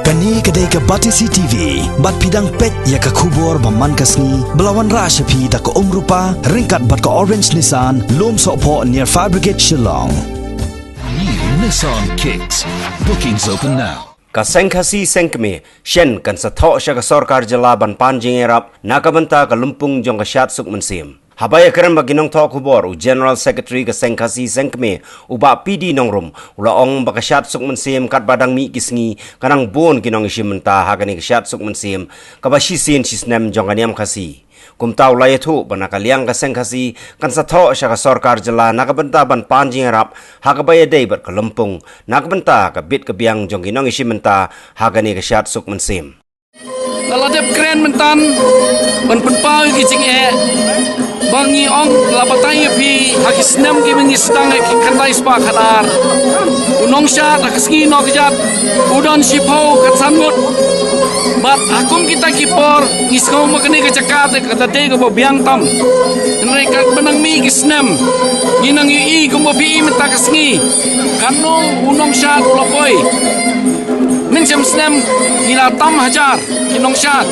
Kani kedai ke Batisi TV, bat pidang pet ya ke kubur baman kasni, belawan rasyapi tak ke rupa, ringkat bat ke Orange Nissan, lom sokpo near Fire Brigade Shillong. New Nissan Kicks. Bookings open now. Kasengkasi sengkme, Shen kan sathok siya ka Sarkar Jala ban Panjing Erap, nakabanta ka Lumpung jong ka Syat Suk Mansim. Habaya keren baginong tok kubor u General Secretary ka Sengkasi sengkme uba PD nongrum ulaong baka Syat Suk Mansim kat badang mi kisngi kanang bon kinong isimenta hagani ka Syat Suk Mansim kabashisin sisnem jong kaniam kasi. Kumtaw layatu banakaliang ka Sengkasi kan sathok siya ka Sarkar Jala nakabanta ban Panjing Erap hagabaya day bat ka Lumpung nakabanta ka bit ka biang jong kinong isimenta hagani ka Syat Suk Mansim. Naladep keren mentan penpau kicing bangi ong labatai pi hakisnem ki mengi stang ki kandai spa khadar unong sha takski no kjat udon shipau katsangut bat akum kita kipor ngisko makane ka jakat ka tate ka biang tam nrai ka benang mi kisnem ginang i ko bi menta kasngi kanong unong sha ulapoi Mencem snem nila tam hajar kinong syat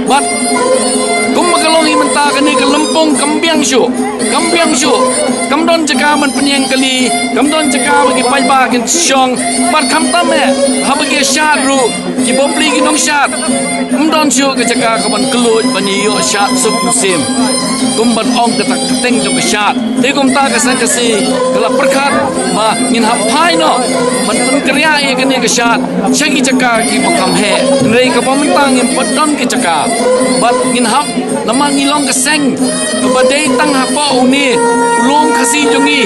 bat kum magalongi menta kani ke Lempung kambiang syu kamdon jaka man penyeng kali kamdon jaka bagi paiba kin syong bat kam tam ha bagi syat ru ki bopli kinong syat kamdon syu ke jaka kaman kelut bani yo syat suk musim kum ban ong ke tak teng jong ke syat te kum ta ka san kasi kala perkat ma ngin hap phai no man pun kriya e kani ke syat ki jaka ki makam he rei ka pamentang yang padon ki jaka bat ngin hap lamang ngilong ka seng ka badai tang ha pa uni long khasi jongi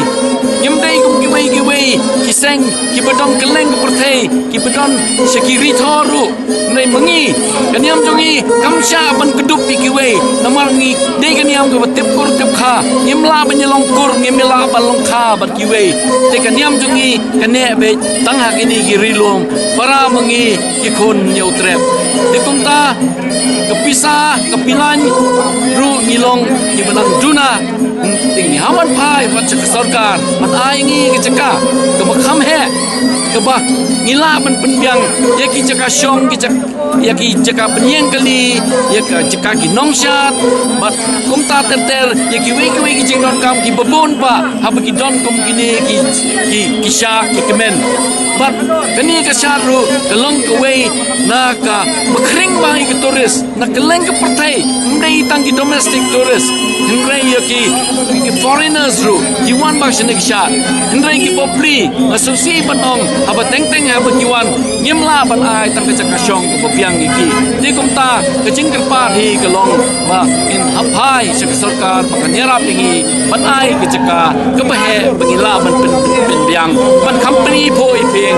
ngim dei kum ki wei ki seng ki badong keleng ka perthei ki badon sekiri thoru nei mangi kaniam jongi kamsha ban kedup pi ki wei lamang ngi dei kaniam ka batip kur tip kha ngimla banyalong kur ngimla balong kha bat ki wei te kaniam jongi kane be tang ha kini ki rilom para mengi kikun nyautrep dikumta kepisa kepilan ru ngilong ki benang duna ting haman pai wat Sarkar man aingi ki jaka ke bakham he ke bah ngila ban penbiang ya ki jaka syong ki jaka penyeng kali ya ka jaka ki nongshat bat kumta ter ya ki wei ki jingdon kam ki babon pa ha bagi don kum kini ki sha ki kemen bat kani ka syaru kelong ke wei na ka bekring bang ke turis na keleng ke pertai mdei tang ki domestic tourist hindrai ya ki foreigners ru ki wan bang shene ki sha hindrai ki popli asosiasi panong aba teng aba ki wan ngimla ban ai tang ka syong ke popiang ki di kumta ke jingker pa hi kelong ba in hapai Sarkar pakanyara pingi ban ai ke jaka ke bahe pengila ban penbiang ban company poi ping